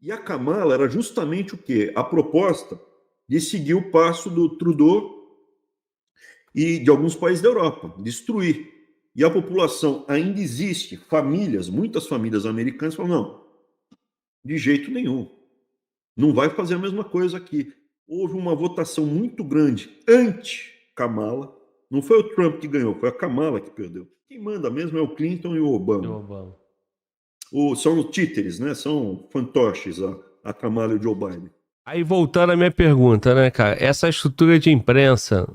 E a Kamala era justamente o quê? A proposta de seguir o passo do Trudeau e de alguns países da Europa, destruir. E a população ainda existe, famílias, muitas famílias americanas falam, não, de jeito nenhum, não vai fazer a mesma coisa aqui. Houve uma votação muito grande anti-Kamala, não foi o Trump que ganhou, foi a Kamala que perdeu. Quem manda mesmo é o Clinton e o Do Obama. Obama. São títeres, né? São fantoches a Kamala e o Joe Biden. Aí voltando à minha pergunta, né, cara? Essa estrutura de imprensa,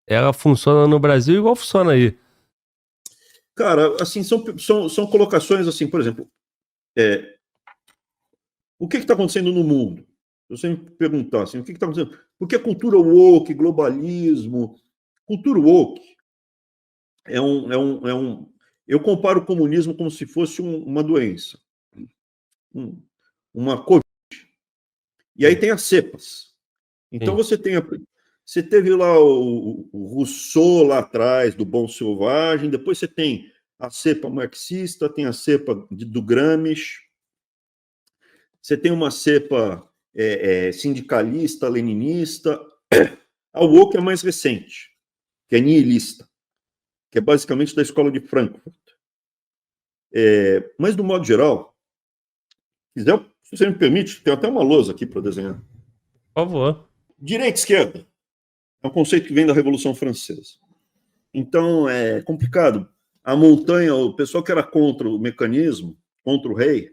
ela funciona no Brasil igual funciona aí. Cara, assim, são colocações assim, por exemplo, o que está acontecendo no mundo? Se você me perguntar assim, o que está acontecendo? Porque a cultura woke, globalismo, cultura woke eu comparo o comunismo como se fosse uma doença, um, uma Covid. E aí Sim, tem as cepas. Então sim. você teve lá o Rousseau lá atrás, do Bom Selvagem, depois você tem a cepa marxista, tem a cepa do Gramsci, você tem uma cepa sindicalista, leninista. A woke é mais recente, que é nihilista, que é basicamente da escola de Frankfurt. Mas, do modo geral, se você me permite, tem até uma lousa aqui para desenhar. Por favor. Direita e esquerda é um conceito que vem da Revolução Francesa. Então, é complicado. A montanha, o pessoal que era contra o mecanismo, contra o rei,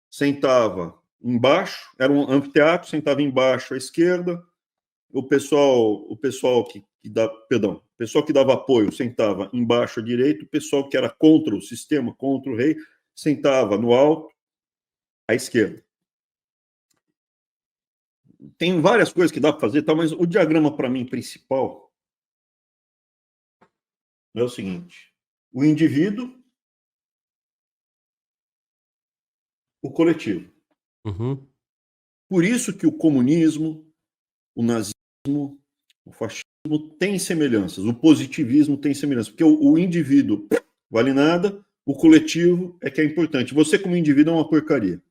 sentava embaixo, era um anfiteatro, sentava embaixo à esquerda, o pessoal que dava apoio sentava embaixo à direita, o pessoal que era contra o sistema, contra o rei, sentava no alto à esquerda. Tem várias coisas que dá para fazer, tá, mas o diagrama para mim principal é o seguinte: o indivíduo, o coletivo. Uhum. Por isso que o comunismo, o nazismo, o fascismo têm semelhanças, o positivismo tem semelhanças, porque o indivíduo vale nada, o coletivo é que é importante. Você, como indivíduo, é uma porcaria.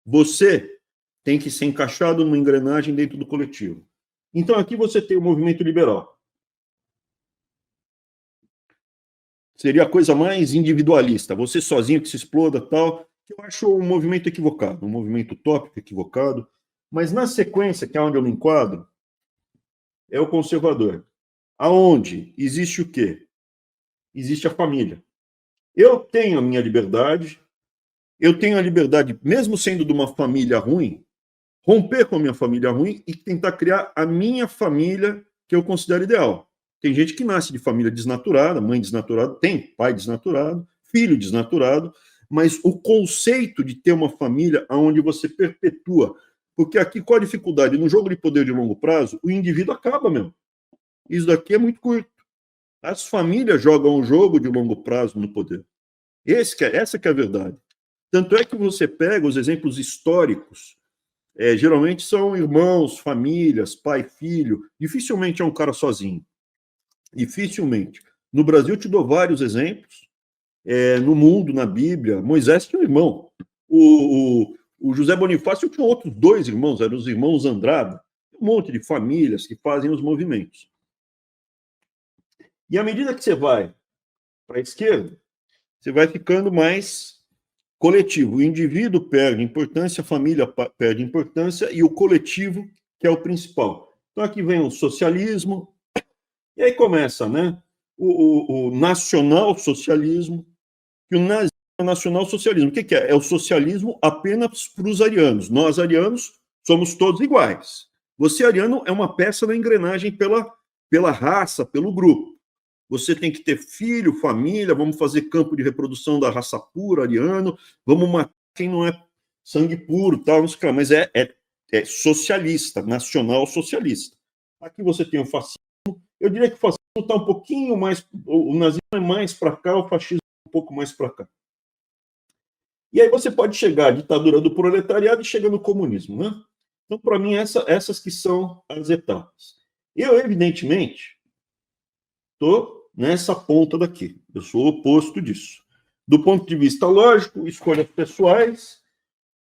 Você tem que ser encaixado numa engrenagem dentro do coletivo. Então, aqui você tem o movimento liberal. Seria a coisa mais individualista, você sozinho que se exploda, tal. Eu acho um movimento equivocado, um movimento utópico equivocado. Mas na sequência, que é onde eu me enquadro, é o conservador. Aonde existe o quê? Existe a família. Eu tenho a minha liberdade, eu tenho a liberdade, mesmo sendo de uma família ruim, romper com a minha família ruim e tentar criar a minha família que eu considero ideal. Tem gente que nasce de família desnaturada, mãe desnaturada, tem pai desnaturado, filho desnaturado, mas o conceito de ter uma família onde você perpetua, porque aqui qual a dificuldade? No jogo de poder de longo prazo, o indivíduo acaba mesmo. Isso daqui é muito curto. As famílias jogam o jogo de longo prazo no poder. Essa que é a verdade. Tanto é que você pega os exemplos históricos, geralmente são irmãos, famílias, pai, filho. Dificilmente é um cara sozinho. Dificilmente. No Brasil, eu te dou vários exemplos. No mundo, na Bíblia, Moisés tinha um irmão. O José Bonifácio tinha outros dois irmãos, eram os irmãos Andrada. Um monte de famílias que fazem os movimentos. E à medida que você vai para a esquerda, você vai ficando mais coletivo. O indivíduo perde importância, a família perde importância e o coletivo, que é o principal. Então aqui vem o socialismo, e aí começa, né? O nacional-socialismo, que o nazismo é o nacional-socialismo. O que é? É o socialismo apenas para os arianos. Nós, arianos, somos todos iguais. Você, ariano, é uma peça na engrenagem pela raça, pelo grupo. Você tem que ter filho, família, vamos fazer campo de reprodução da raça pura, ariano, vamos matar quem não é sangue puro, tal, não sei o que lá, mas é socialista, nacional socialista. Aqui você tem o fascismo, eu diria que o fascismo está um pouquinho mais, o nazismo é mais para cá, o fascismo é um pouco mais para cá. E aí você pode chegar à ditadura do proletariado e chega no comunismo, né? Então, para mim, essas que são as etapas. Eu, evidentemente, estou nessa ponta daqui. Eu sou o oposto disso. Do ponto de vista lógico, escolhas pessoais,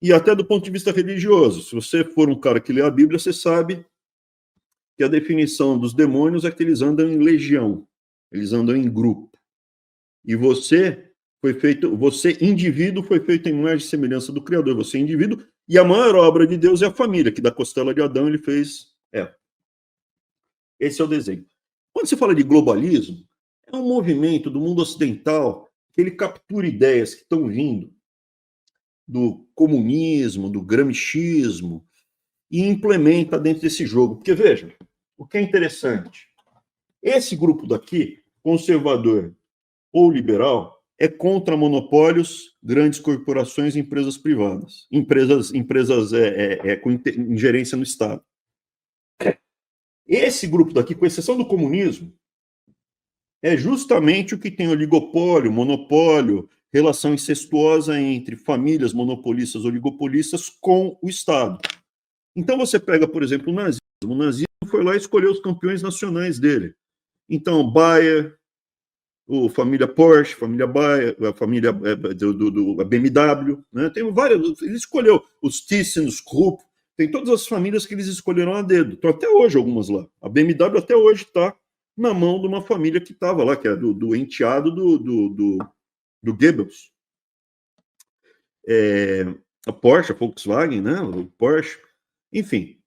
E até do ponto de vista religioso. Se você for um cara que lê a Bíblia, você sabe que a definição dos demônios é que eles andam em legião, eles andam em grupo. E você foi feito, você indivíduo foi feito em imagem e semelhança do Criador, você é indivíduo, e a maior obra de Deus é a família, que da costela de Adão ele fez. Esse é o desenho. Quando você fala de globalismo, é um movimento do mundo ocidental que ele captura ideias que estão vindo do comunismo, do gramscismo, e implementa dentro desse jogo. Porque, veja, o que é interessante, esse grupo daqui, conservador ou liberal, é contra monopólios, grandes corporações e empresas privadas, empresas com ingerência no Estado. Esse grupo daqui, com exceção do comunismo, é justamente o que tem oligopólio, monopólio, relação incestuosa entre famílias monopolistas, oligopolistas com o Estado. Então você pega, por exemplo, o nazismo foi lá e escolheu os campeões nacionais dele. Então, Bayer, a família Porsche, família Bayer, a família a BMW, né? Tem várias, ele escolheu os Thyssen, os Krupp, tem todas as famílias que eles escolheram a dedo. Então, até hoje, algumas lá. A BMW até hoje está na mão de uma família que estava lá, que é do enteado do Goebbels. A Porsche, a Volkswagen, né? O Porsche, enfim.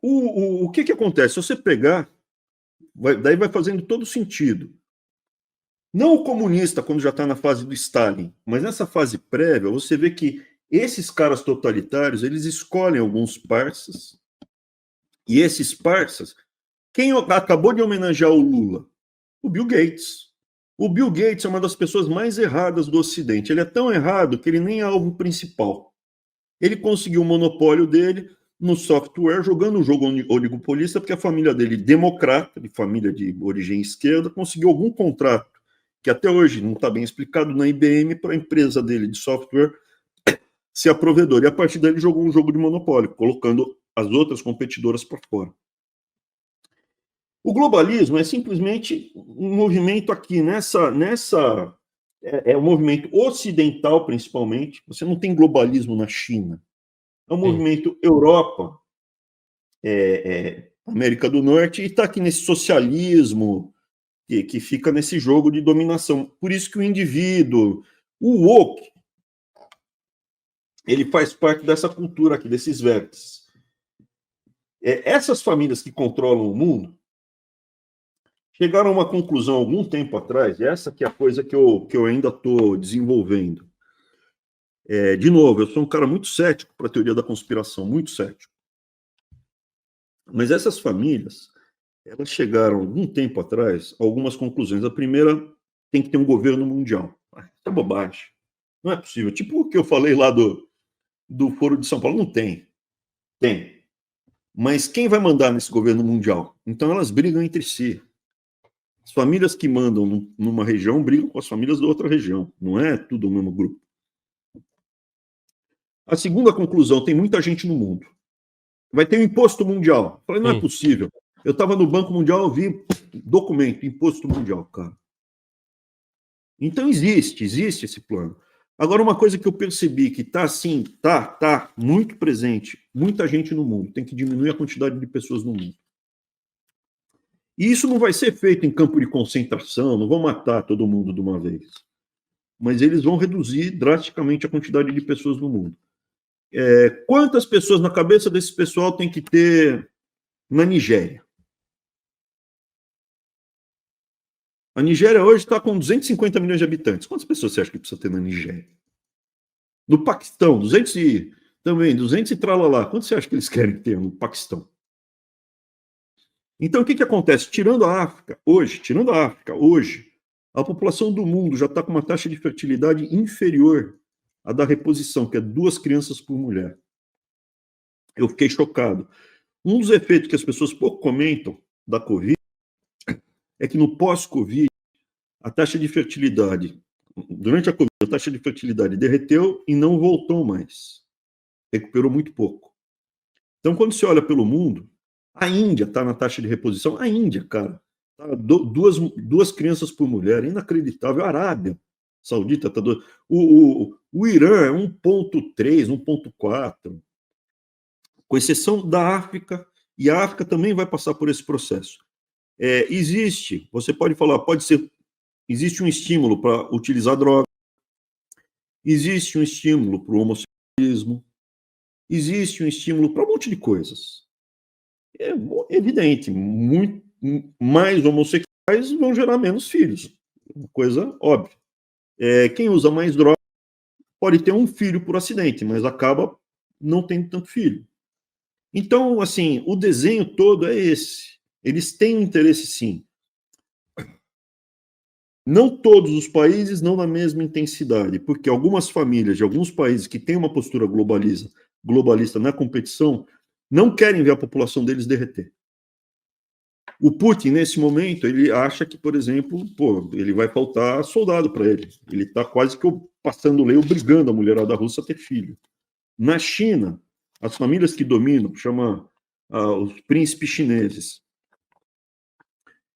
O que acontece? Se você pegar, daí vai fazendo todo sentido. Não o comunista, quando já está na fase do Stalin, mas nessa fase prévia, você vê que esses caras totalitários, eles escolhem alguns parças, e esses parças, quem acabou de homenagear o Lula? O Bill Gates. O Bill Gates é uma das pessoas mais erradas do Ocidente. Ele é tão errado que ele nem é alvo principal. Ele conseguiu o monopólio dele no software, jogando um jogo oligopolista, porque a família dele, democrata, de família de origem esquerda, conseguiu algum contrato, que até hoje não está bem explicado, na IBM, para a empresa dele de software ser a provedora. E a partir daí ele jogou um jogo de monopólio, colocando as outras competidoras para fora. O globalismo é simplesmente um movimento aqui, é um movimento ocidental, principalmente. Você não tem globalismo na China. É um movimento Europa, América do Norte, e está aqui nesse socialismo que fica nesse jogo de dominação. Por isso que o indivíduo, o woke, ele faz parte dessa cultura aqui, desses vértices. Essas famílias que controlam o mundo chegaram a uma conclusão algum tempo atrás, e essa que é a coisa que eu ainda estou desenvolvendo. De novo, eu sou um cara muito cético para a teoria da conspiração, muito cético. Mas essas famílias, elas chegaram algum tempo atrás a algumas conclusões. A primeira, tem que ter um governo mundial. Isso é bobagem. Não é possível. Tipo o que eu falei lá do Foro de São Paulo. Não tem. Tem. Mas quem vai mandar nesse governo mundial? Então elas brigam entre si. As famílias que mandam numa região brigam com as famílias da outra região. Não é tudo o mesmo grupo. A segunda conclusão, tem muita gente no mundo. Vai ter um imposto mundial. Eu falei, não é possível. Eu estava no Banco Mundial, eu vi documento, imposto mundial, cara. Então existe esse plano. Agora, uma coisa que eu percebi que está assim, tá muito presente, muita gente no mundo, tem que diminuir a quantidade de pessoas no mundo. E isso não vai ser feito em campo de concentração, não vão matar todo mundo de uma vez. Mas eles vão reduzir drasticamente a quantidade de pessoas no mundo. Quantas pessoas na cabeça desse pessoal tem que ter na Nigéria? A Nigéria hoje está com 250 milhões de habitantes. Quantas pessoas você acha que precisa ter na Nigéria? No Paquistão, 200 e tralalá. Quantos você acha que eles querem ter no Paquistão? Então, o que acontece? Tirando a África, hoje, a população do mundo já está com uma taxa de fertilidade inferior à da reposição, que é 2 crianças por mulher. Eu fiquei chocado. Um dos efeitos que as pessoas pouco comentam da Covid é que no pós-Covid, a taxa de fertilidade, durante a Covid, a taxa de fertilidade derreteu e não voltou mais. Recuperou muito pouco. Então, quando você olha pelo mundo, a Índia está na taxa de reposição. A Índia, cara, tá duas crianças por mulher, inacreditável. A Arábia, Saudita está 2. O Irã é 1,3, 1,4, com exceção da África, e a África também vai passar por esse processo. Existe, você pode falar, existe um estímulo para utilizar droga, existe um estímulo para o homossexualismo, existe um estímulo para um monte de coisas. É evidente, muito mais homossexuais vão gerar menos filhos, uma coisa óbvia. Quem usa mais droga pode ter um filho por acidente, mas acaba não tendo tanto filho. Então, assim, o desenho todo é esse. Eles têm um interesse, sim. Não todos os países, não na mesma intensidade, porque algumas famílias de alguns países que têm uma postura globalista na competição não querem ver a população deles derreter. O Putin, nesse momento, ele acha que, por exemplo, ele vai faltar soldado para ele. Ele está quase que passando lei, obrigando a mulherada russa a ter filho. Na China, as famílias que dominam, chama os príncipes chineses.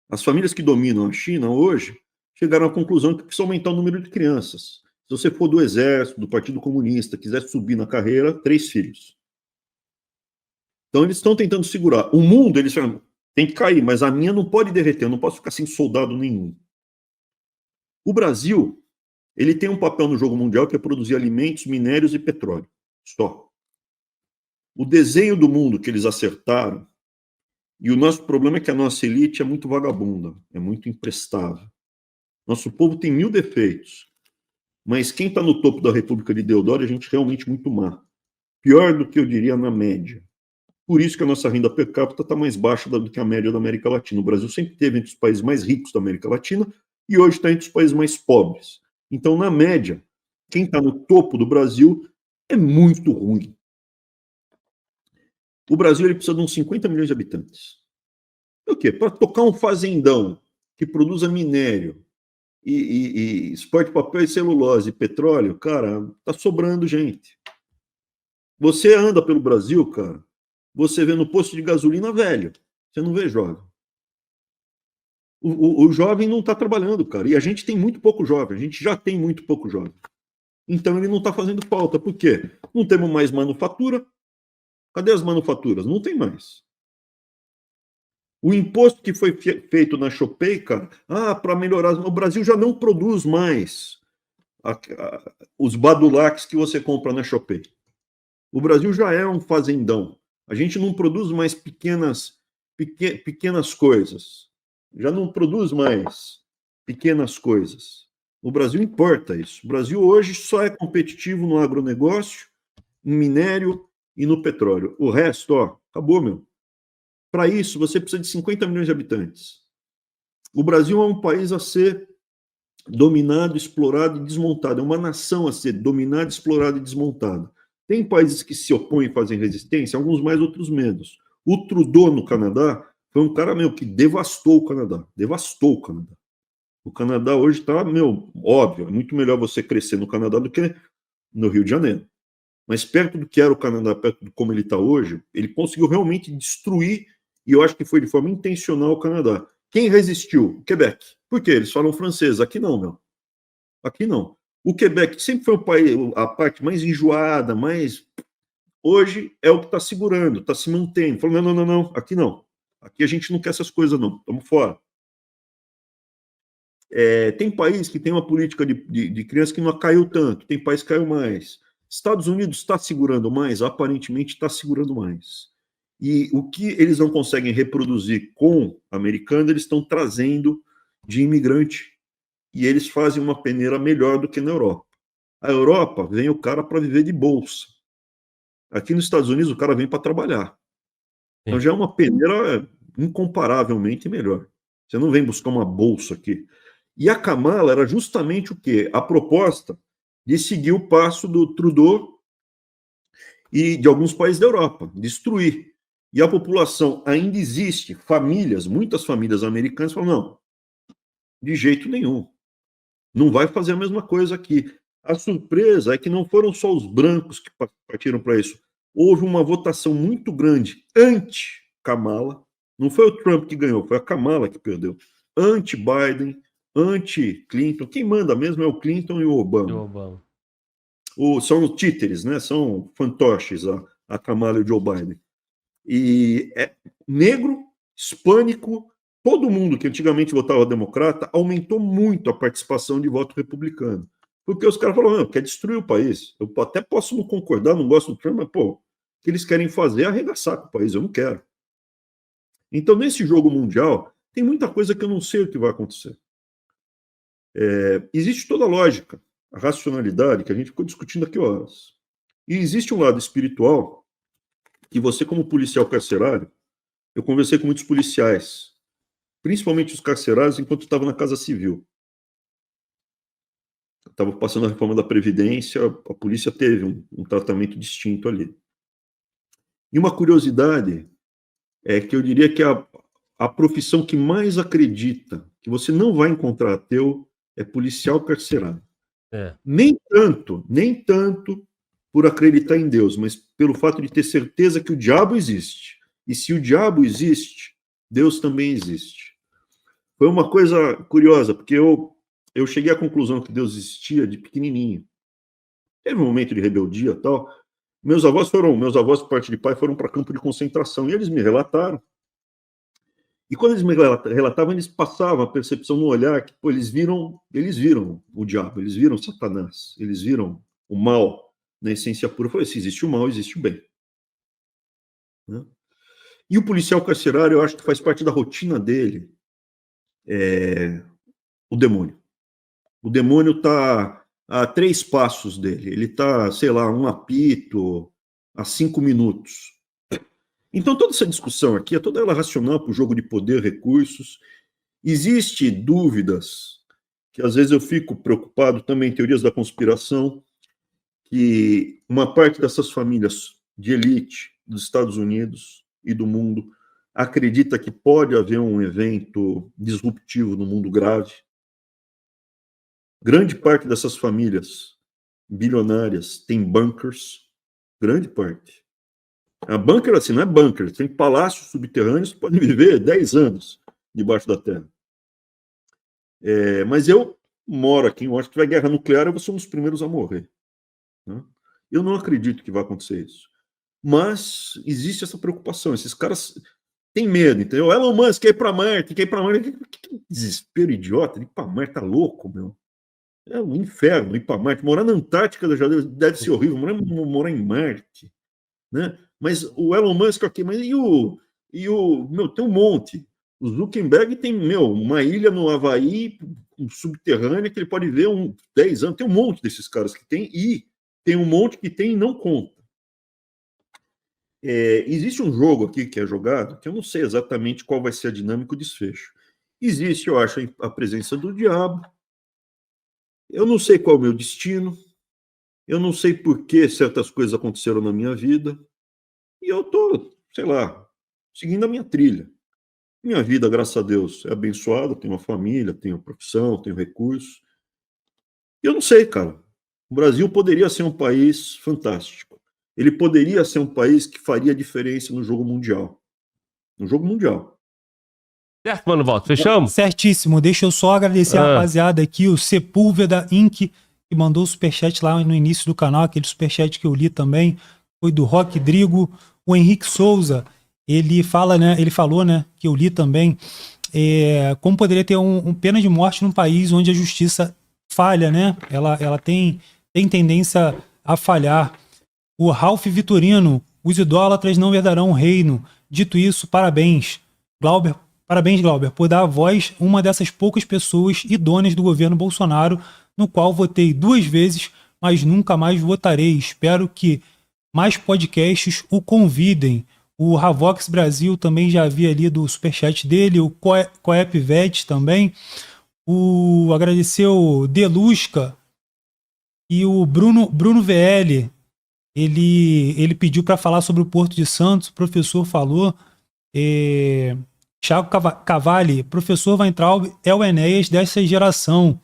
As famílias que dominam a China hoje chegaram à conclusão que precisa aumentar o número de crianças. Se você for do exército, do Partido Comunista, quiser subir na carreira, 3 filhos. Então eles estão tentando segurar. O mundo, eles falam, tem que cair, mas a minha não pode derreter, eu não posso ficar sem soldado nenhum. O Brasil, ele tem um papel no jogo mundial que é produzir alimentos, minérios e petróleo. Só. O desenho do mundo que eles acertaram, e o nosso problema é que a nossa elite é muito vagabunda, é muito imprestável. Nosso povo tem 1000 defeitos, mas quem está no topo da República de Deodoro é gente realmente muito má. Pior do que eu diria na média. Por isso que a nossa renda per capita está mais baixa do que a média da América Latina. O Brasil sempre esteve entre os países mais ricos da América Latina e hoje está entre os países mais pobres. Então, na média, quem está no topo do Brasil é muito ruim. O Brasil ele precisa de uns 50 milhões de habitantes. O quê? Para tocar um fazendão que produza minério e exporte papel e celulose e petróleo, cara, tá sobrando gente. Você anda pelo Brasil, cara, você vê no posto de gasolina velho, você não vê jovem. O jovem não está trabalhando, cara, e a gente tem muito pouco jovem, a gente já tem muito pouco jovem. Então ele não está fazendo falta. Por quê? Não temos mais manufatura. Cadê as manufaturas? Não tem mais. O imposto que foi feito na Shopee, cara, para melhorar, o Brasil já não produz mais os badulaques que você compra na Shopee. O Brasil já é um fazendão. A gente não produz mais pequenas coisas. Já não produz mais pequenas coisas. O Brasil importa isso. O Brasil hoje só é competitivo no agronegócio, no minério e no petróleo. O resto, acabou, meu. Para isso, você precisa de 50 milhões de habitantes. O Brasil é um país a ser dominado, explorado e desmontado. É uma nação a ser dominada, explorada e desmontada. Tem países que se opõem e fazem resistência, alguns mais, outros menos. O Trudeau, no Canadá, foi um cara, que devastou o Canadá. Devastou o Canadá. O Canadá hoje está, óbvio, é muito melhor você crescer no Canadá do que no Rio de Janeiro. Mas perto do que era o Canadá, perto de como ele está hoje, ele conseguiu realmente destruir, e eu acho que foi de forma intencional, o Canadá. Quem resistiu? O Quebec. Por quê? Eles falam francês. Aqui não, meu. Aqui não. O Quebec sempre foi o país, a parte mais enjoada, mais... Hoje é o que está segurando, está se mantendo. Falou, não, aqui não. Aqui a gente não quer essas coisas, não. Estamos fora. Tem país que tem uma política de criança que não caiu tanto. Tem país que caiu mais. Estados Unidos está segurando mais? Aparentemente está segurando mais. E o que eles não conseguem reproduzir com americano, eles estão trazendo de imigrante. E eles fazem uma peneira melhor do que na Europa. A Europa vem o cara para viver de bolsa. Aqui nos Estados Unidos o cara vem para trabalhar. Então já é uma peneira incomparavelmente melhor. Você não vem buscar uma bolsa aqui. E a Kamala era justamente o quê? A proposta de seguir o passo do Trudeau e de alguns países da Europa, destruir. E a população ainda existe, famílias, muitas famílias americanas falam, não, de jeito nenhum. Não vai fazer a mesma coisa aqui. A surpresa é que não foram só os brancos que partiram para isso. Houve uma votação muito grande anti-Kamala. Não foi o Trump que ganhou, foi a Kamala que perdeu. Anti-Biden, anti-Clinton. Quem manda mesmo é o Clinton e o Obama. São os títeres, né? São fantoches, a Kamala e o Joe Biden. E é negro, hispânico, todo mundo que antigamente votava democrata aumentou muito a participação de voto republicano. Porque os caras falaram, quer destruir o país. Eu até posso não concordar, não gosto do Trump, mas, pô, o que eles querem fazer é arregaçar com o país, eu não quero. Então, nesse jogo mundial, tem muita coisa que eu não sei o que vai acontecer. Existe toda a lógica, a racionalidade, que a gente ficou discutindo aqui horas. E existe um lado espiritual que você, como policial carcerário, eu conversei com muitos policiais, principalmente os carcerários, enquanto estava na Casa Civil. Estava passando a reforma da Previdência, a polícia teve um tratamento distinto ali. E uma curiosidade é que eu diria que a profissão que mais acredita que você não vai encontrar ateu é policial carcerário. Nem tanto por acreditar em Deus, mas pelo fato de ter certeza que o diabo existe. E se o diabo existe, Deus também existe. Foi uma coisa curiosa, porque eu cheguei à conclusão que Deus existia de pequenininho. Teve um momento de rebeldia e tal. Meus avós, por parte de pai, foram para campo de concentração, e eles me relataram. E quando eles me relatavam, eles passavam a percepção no olhar que, pô, eles viram o diabo, eles viram Satanás, eles viram o mal na essência pura. Eu falei, se existe o mal, existe o bem. Né? E o policial carcerário, eu acho que faz parte da rotina dele, o demônio. O demônio está a 3 passos dele. Ele está, sei lá, um apito, a 5 minutos. Então, toda essa discussão aqui é toda ela racional para o jogo de poder, recursos. Existe dúvidas, que às vezes eu fico preocupado também, teorias da conspiração, que uma parte dessas famílias de elite dos Estados Unidos e do mundo acredita que pode haver um evento disruptivo no mundo grave. Grande parte dessas famílias bilionárias tem bunkers, grande parte. A bunker, assim, não é bunker, tem palácios subterrâneos que podem viver 10 anos debaixo da terra. Mas eu moro aqui em Washington, se tiver guerra nuclear, eu vou ser um dos primeiros a morrer. Né? Eu não acredito que vai acontecer isso. Mas existe essa preocupação, esses caras têm medo, entendeu? O Elon Musk quer ir para Marte, Que desespero idiota, ir para Marte, tá louco, meu. É um inferno ir para Marte. Morar na Antártica já deve ser horrível, morar em Marte. Né? Mas o Elon Musk aqui, mas tem um monte. O Zuckerberg tem, uma ilha no Havaí, subterrânea, que ele pode ver 10 anos. Tem um monte desses caras que tem, e tem um monte que tem e não conta. Existe um jogo aqui que é jogado, que eu não sei exatamente qual vai ser a dinâmica e o desfecho. Existe, eu acho, a presença do diabo. Eu não sei qual é o meu destino. Eu não sei por que certas coisas aconteceram na minha vida. E eu estou, sei lá, seguindo a minha trilha. Minha vida, graças a Deus, é abençoada. Tenho uma família, tenho profissão, tenho recursos. E eu não sei, cara. O Brasil poderia ser um país fantástico. Ele poderia ser um país que faria diferença no jogo mundial. No jogo mundial. Certo, mano, Walter, fechamos? Certíssimo. Deixa eu só agradecer a rapaziada aqui, o Sepúlveda Inc., que mandou o superchat lá no início do canal, aquele superchat que eu li também, foi do Roque Drigo. O Henrique Souza, ele falou, né, que eu li também, como poderia ter um pena de morte num país onde a justiça falha, né? Ela tem tendência a falhar. O Ralph Vitorino, os idólatras não herdarão o reino. Dito isso, parabéns, Glauber, por dar a voz a uma dessas poucas pessoas idôneas do governo Bolsonaro, no qual votei 2 vezes, mas nunca mais votarei. Espero que mais podcasts o convidem. O Ravox Brasil também já havia lido o superchat dele, o Coep Vet também. Agradeceu Delusca e o Bruno VL. Ele pediu para falar sobre o Porto de Santos, o professor falou. Thiago Cavalli, professor Weintraub é o Enéas dessa geração.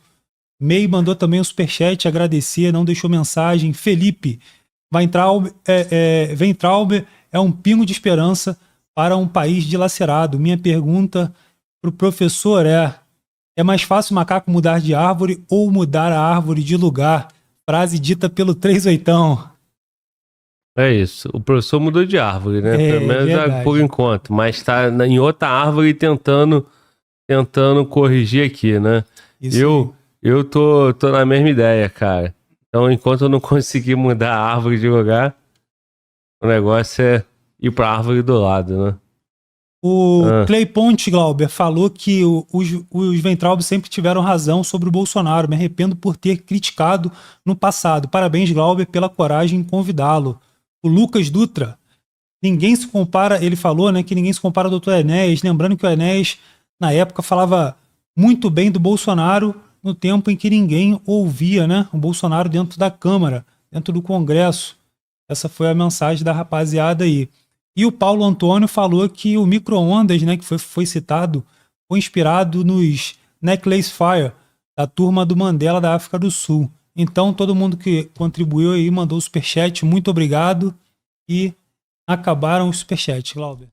May mandou também um superchat, agradecer, não deixou mensagem. Felipe, Weintraub é um pingo de esperança para um país dilacerado. Minha pergunta para o professor É mais fácil o macaco mudar de árvore ou mudar a árvore de lugar. Frase dita pelo 38. É isso. O professor mudou de árvore, né? É, Pelo menos verdade. por enquanto. Mas tá em outra árvore tentando corrigir aqui, né? Isso Eu tô na mesma ideia, cara. Então, enquanto eu não conseguir mudar a árvore de lugar, o negócio é ir pra árvore do lado, né? O Clay Ponte, Glauber, falou que os Weintraub sempre tiveram razão sobre o Bolsonaro. Me arrependo por ter criticado no passado. Parabéns, Glauber, pela coragem em convidá-lo. O Lucas Dutra, ninguém se compara, ele falou, né, que ninguém se compara ao Dr. Enéas. Lembrando que o Enéas, na época, falava muito bem do Bolsonaro no tempo em que ninguém ouvia, né, o Bolsonaro dentro da Câmara, dentro do Congresso. Essa foi a mensagem da rapaziada aí. E o Paulo Antônio falou que o micro-ondas, né, que foi citado, foi inspirado nos Necklace Fire, da turma do Mandela da África do Sul. Então, todo mundo que contribuiu aí, mandou o superchat, muito obrigado. E acabaram os superchats, Glauber.